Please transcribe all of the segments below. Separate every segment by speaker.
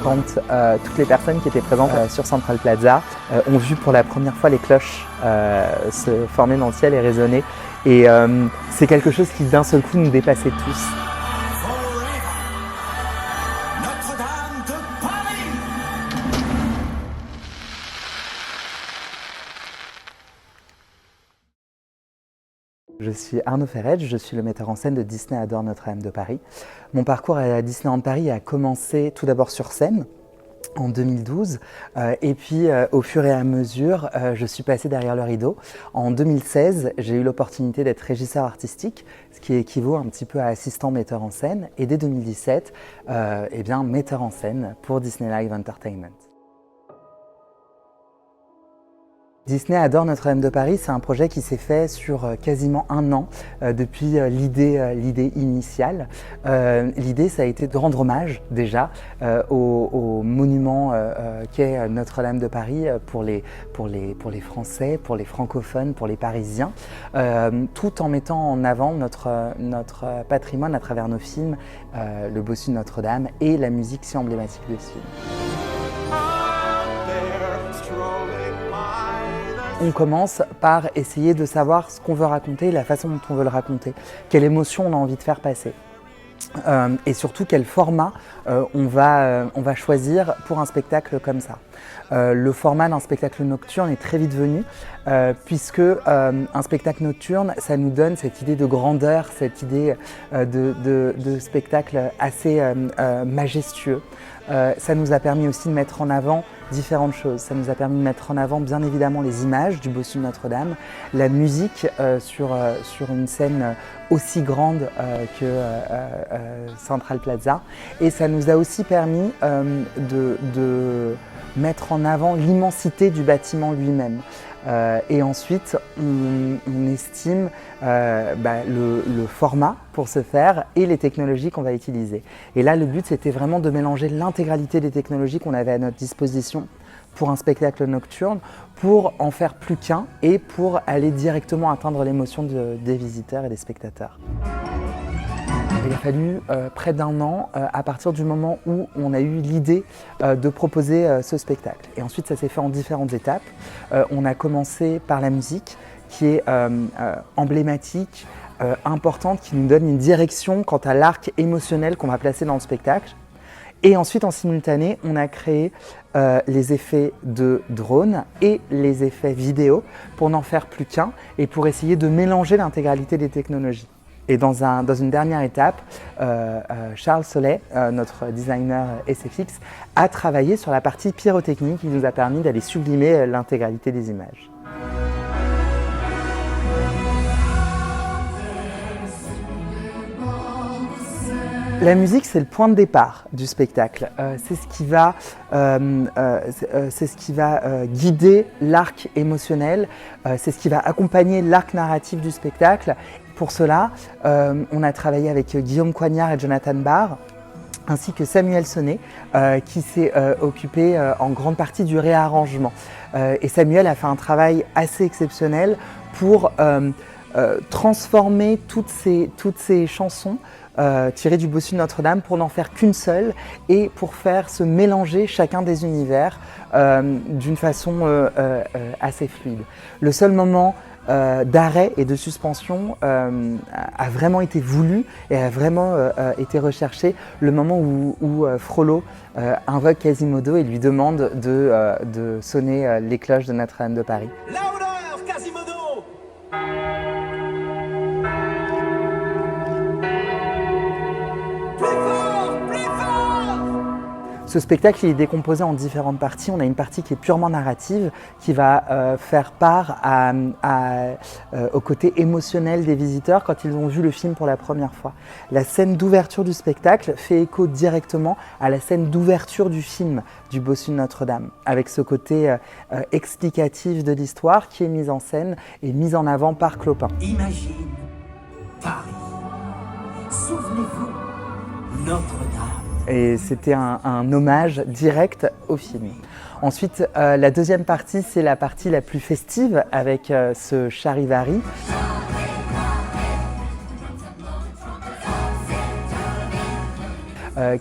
Speaker 1: quand toutes les personnes qui étaient présentes sur Central Plaza ont vu pour la première fois les cloches se former dans le ciel et résonner. Et c'est quelque chose qui d'un seul coup nous dépassait tous. Je suis Arnaud Ferretch, je suis le metteur en scène de Disney Adore Notre-Dame de Paris. Mon parcours à Disneyland Paris a commencé tout d'abord sur scène en 2012 et puis au fur et à mesure je suis passé derrière le rideau. En 2016 j'ai eu l'opportunité d'être régisseur artistique, ce qui équivaut un petit peu à assistant metteur en scène, et dès 2017 eh bien, metteur en scène pour Disney Live Entertainment. Disney Adore Notre-Dame de Paris, c'est un projet qui s'est fait sur quasiment un an depuis l'idée initiale. L'idée, ça a été de rendre hommage déjà au monument qu'est Notre-Dame de Paris pour les Français, pour les francophones, pour les Parisiens, tout en mettant en avant notre patrimoine à travers nos films, le Bossu de Notre-Dame et la musique si emblématique de ce film. On commence par essayer de savoir ce qu'on veut raconter, la façon dont on veut le raconter, quelle émotion on a envie de faire passer. Et surtout quel format on va choisir pour un spectacle comme ça. Le format d'un spectacle nocturne est très vite venu puisque un spectacle nocturne, ça nous donne cette idée de grandeur, cette idée de spectacle assez majestueux. Ça nous a permis aussi de mettre en avant différentes choses. Ça nous a permis de mettre en avant bien évidemment les images du Bossu de Notre-Dame, la musique sur une scène aussi grande que Central Plaza, et ça nous a aussi permis de mettre en avant l'immensité du bâtiment lui-même. Et ensuite, on estime le format pour ce faire et les technologies qu'on va utiliser. Et là, le but, c'était vraiment de mélanger l'intégralité des technologies qu'on avait à notre disposition pour un spectacle nocturne, pour en faire plus qu'un et pour aller directement atteindre l'émotion des visiteurs et des spectateurs. Il a fallu près d'un an à partir du moment où on a eu l'idée de proposer ce spectacle. Et ensuite, ça s'est fait en différentes étapes. On a commencé par la musique qui est emblématique, importante, qui nous donne une direction quant à l'arc émotionnel qu'on va placer dans le spectacle. Et ensuite, en simultané, on a créé les effets de drone et les effets vidéo pour n'en faire plus qu'un et pour essayer de mélanger l'intégralité des technologies. Et dans une dernière étape, Charles Soley, notre designer SFX, a travaillé sur la partie pyrotechnique qui nous a permis d'aller sublimer l'intégralité des images. La musique, c'est le point de départ du spectacle. C'est ce qui va guider l'arc émotionnel, c'est ce qui va accompagner l'arc narratif du spectacle. Pour cela, on a travaillé avec Guillaume Coignard et Jonathan Barr, ainsi que Samuel Sonnet, qui s'est occupé en grande partie du réarrangement. Et Samuel a fait un travail assez exceptionnel pour transformer toutes ces chansons tirées du Bossu de Notre-Dame pour n'en faire qu'une seule et pour faire se mélanger chacun des univers d'une façon assez fluide. Le seul moment d'arrêt et de suspension a vraiment été voulu et a vraiment été recherché, le moment où Frollo invoque Quasimodo et lui demande de sonner les cloches de Notre-Dame de Paris.
Speaker 2: Louder, Quasimodo!
Speaker 1: Ce spectacle est décomposé en différentes parties. On a une partie qui est purement narrative, qui va faire part au côté émotionnel des visiteurs quand ils ont vu le film pour la première fois. La scène d'ouverture du spectacle fait écho directement à la scène d'ouverture du film du Bossu de Notre-Dame, avec ce côté explicatif de l'histoire qui est mise en scène et mise en avant par Clopin.
Speaker 2: Imagine Paris. Souvenez-vous, Notre-Dame.
Speaker 1: Et c'était un hommage direct au film. Ensuite, la deuxième partie, c'est la partie la plus festive avec ce charivari.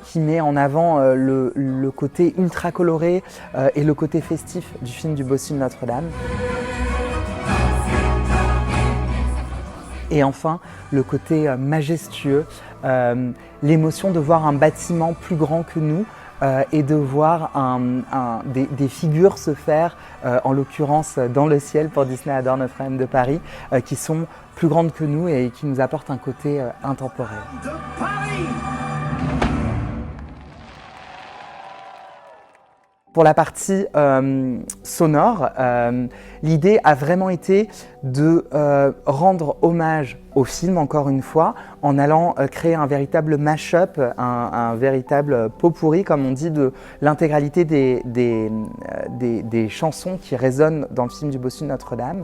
Speaker 1: qui met en avant le côté ultra coloré et le côté festif du film du Bossu de Notre-Dame. Et enfin, le côté majestueux, l'émotion de voir un bâtiment plus grand que nous et de voir des figures se faire, en l'occurrence dans le ciel pour Disney Adore Notre-Dame de Paris, qui sont plus grandes que nous et qui nous apportent un côté intemporel.
Speaker 2: De Paris.
Speaker 1: Pour la partie sonore, l'idée a vraiment été de rendre hommage au film, encore une fois, en allant créer un véritable mash-up, un véritable pot-pourri, comme on dit, de l'intégralité des chansons qui résonnent dans le film du Bossu de Notre-Dame.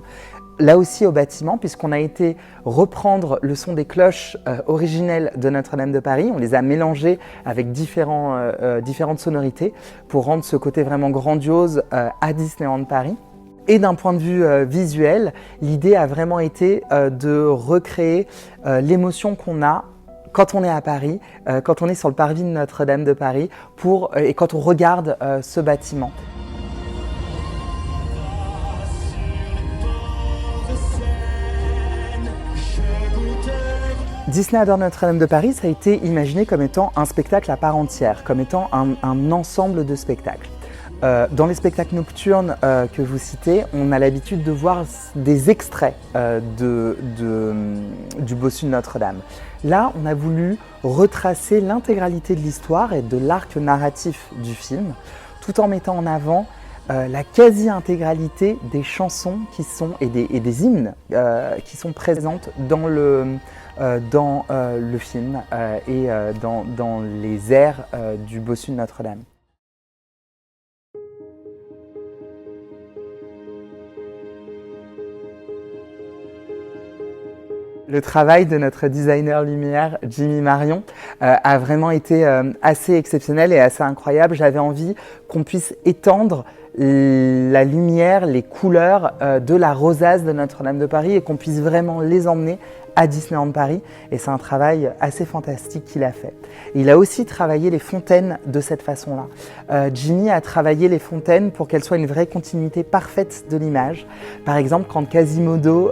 Speaker 1: Là aussi au bâtiment, puisqu'on a été reprendre le son des cloches originelles de Notre-Dame de Paris. On les a mélangées avec différentes sonorités pour rendre ce côté vraiment grandiose à Disneyland Paris. Et d'un point de vue visuel, l'idée a vraiment été de recréer l'émotion qu'on a quand on est à Paris, quand on est sur le parvis de Notre-Dame de Paris et quand on regarde ce bâtiment. Disney Adore Notre-Dame de Paris, ça a été imaginé comme étant un spectacle à part entière, comme étant un ensemble de spectacles. Dans les spectacles nocturnes que vous citez, on a l'habitude de voir des extraits du Bossu de Notre-Dame. Là, on a voulu retracer l'intégralité de l'histoire et de l'arc narratif du film, tout en mettant en avant la quasi-intégralité des chansons et des hymnes qui sont présentes dans le film et dans les airs du Bossu de Notre-Dame. Le travail de notre designer lumière, Jimmy Marion, a vraiment été assez exceptionnel et assez incroyable. J'avais envie qu'on puisse étendre la lumière, les couleurs de la rosace de Notre-Dame de Paris et qu'on puisse vraiment les emmener à Disneyland Paris, et c'est un travail assez fantastique qu'il a fait. Il a aussi travaillé les fontaines de cette façon-là. Jimmy a travaillé les fontaines pour qu'elles soient une vraie continuité parfaite de l'image. Par exemple, quand Quasimodo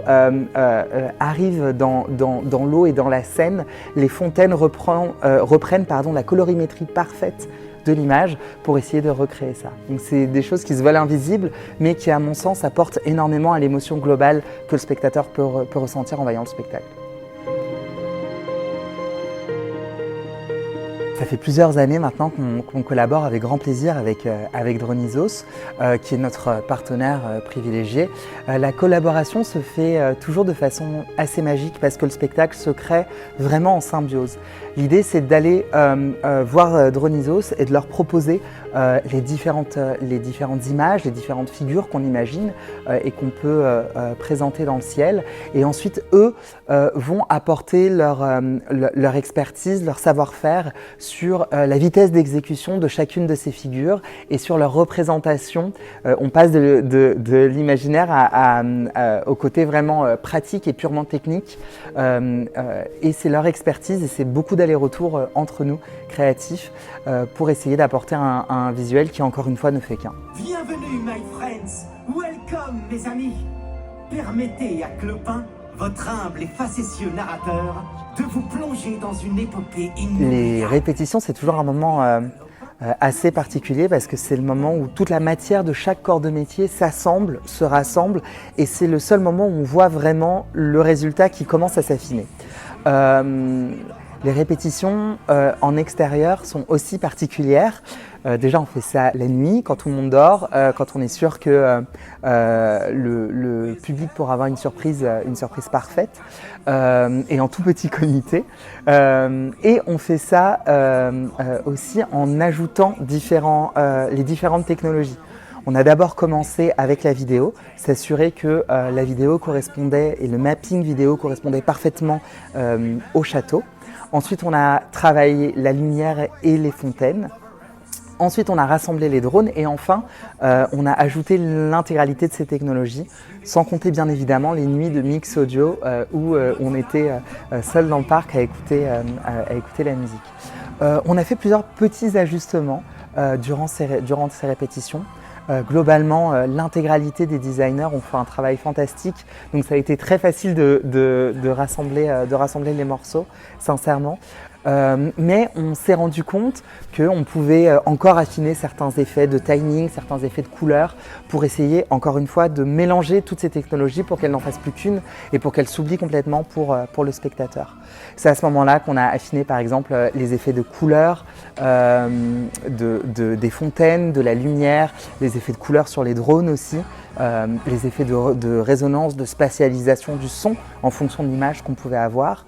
Speaker 1: arrive dans l'eau et dans la scène, les fontaines reprennent la colorimétrie parfaite de l'image pour essayer de recréer ça. Donc c'est des choses qui se veulent invisibles, mais qui, à mon sens, apportent énormément à l'émotion globale que le spectateur peut ressentir en voyant le spectacle. Ça fait plusieurs années maintenant qu'on collabore avec grand plaisir avec Dronizos, qui est notre partenaire privilégié. La collaboration se fait toujours de façon assez magique parce que le spectacle se crée vraiment en symbiose. L'idée, c'est d'aller voir Dronizos et de leur proposer les différentes images, les différentes figures qu'on imagine et qu'on peut présenter dans le ciel. Et ensuite, eux vont apporter leur expertise, leur savoir-faire sur la vitesse d'exécution de chacune de ces figures et sur leur représentation. On passe de l'imaginaire au côté vraiment pratique et purement technique. Et c'est leur expertise et c'est beaucoup d'aller-retour entre nous, créatifs, pour essayer d'apporter un visuel qui, encore une fois, ne fait qu'un.
Speaker 2: Bienvenue, my friends. Welcome, mes amis. Permettez à Clopin, votre humble et facétieux narrateur, de vous plonger dans une épopée inoubliable.
Speaker 1: Les répétitions, c'est toujours un moment assez particulier parce que c'est le moment où toute la matière de chaque corps de métier s'assemble, se rassemble, et c'est le seul moment où on voit vraiment le résultat qui commence à s'affiner. Les répétitions en extérieur sont aussi particulières. Déjà, on fait ça la nuit, quand tout le monde dort, quand on est sûr que le public pourra avoir une surprise parfaite, et en tout petit comité. Et on fait ça aussi en ajoutant les différentes technologies. On a d'abord commencé avec la vidéo, s'assurer que la vidéo correspondait et le mapping vidéo correspondait parfaitement au château. Ensuite, on a travaillé la lumière et les fontaines. Ensuite, on a rassemblé les drones et enfin, on a ajouté l'intégralité de ces technologies, sans compter bien évidemment les nuits de mix audio où on était seul dans le parc à écouter la musique. On a fait plusieurs petits ajustements durant ces répétitions. Globalement, l'intégralité des designers ont fait un travail fantastique, donc ça a été très facile de rassembler les morceaux, sincèrement. Mais on s'est rendu compte qu'on pouvait encore affiner certains effets de timing, certains effets de couleur pour essayer, encore une fois, de mélanger toutes ces technologies pour qu'elles n'en fassent plus qu'une et pour qu'elles s'oublient complètement pour le spectateur. C'est à ce moment-là qu'on a affiné par exemple les effets de couleur, des fontaines, de la lumière, les effets de couleur sur les drones aussi, les effets de résonance, de spatialisation du son en fonction de l'image qu'on pouvait avoir.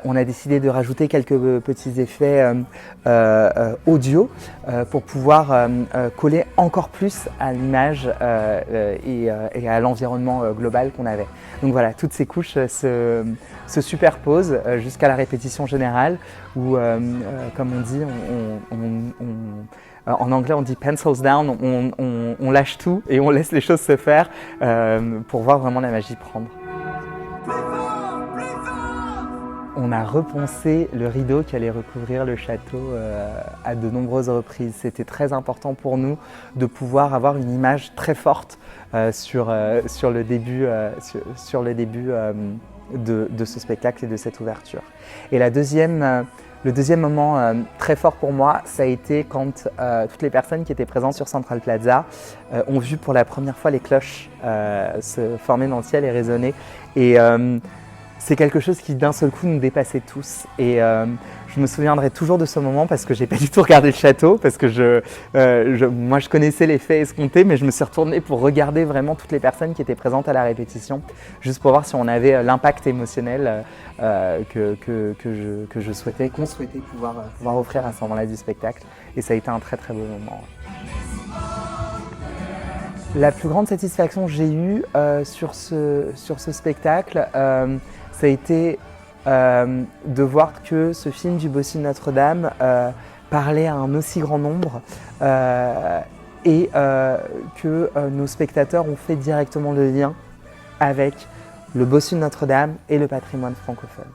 Speaker 1: On a décidé de rajouter quelques petits effets audio pour pouvoir coller encore plus à l'image et à l'environnement global qu'on avait. Donc voilà, toutes ces couches se superposent jusqu'à la répétition générale où, comme on dit, en anglais on dit pencils down, on lâche tout et on laisse les choses se faire pour voir vraiment la magie prendre. On a repensé le rideau qui allait recouvrir le château à de nombreuses reprises. C'était très important pour nous de pouvoir avoir une image très forte sur le début de ce spectacle et de cette ouverture. Et le deuxième moment très fort pour moi, ça a été quand toutes les personnes qui étaient présentes sur Central Plaza ont vu pour la première fois les cloches se former dans le ciel et résonner. Et c'est quelque chose qui d'un seul coup nous dépassait tous. Et je me souviendrai toujours de ce moment parce que j'ai pas du tout regardé le château, parce que moi je connaissais les faits escomptés, mais je me suis retournée pour regarder vraiment toutes les personnes qui étaient présentes à la répétition, juste pour voir si on avait l'impact émotionnel qu'on souhaitait pouvoir offrir à ce moment-là du spectacle. Et ça a été un très très beau moment. La plus grande satisfaction que j'ai eue sur ce spectacle, ça a été de voir que ce film du Bossu de Notre-Dame parlait à un aussi grand nombre et que nos spectateurs ont fait directement le lien avec le Bossu de Notre-Dame et le patrimoine francophone.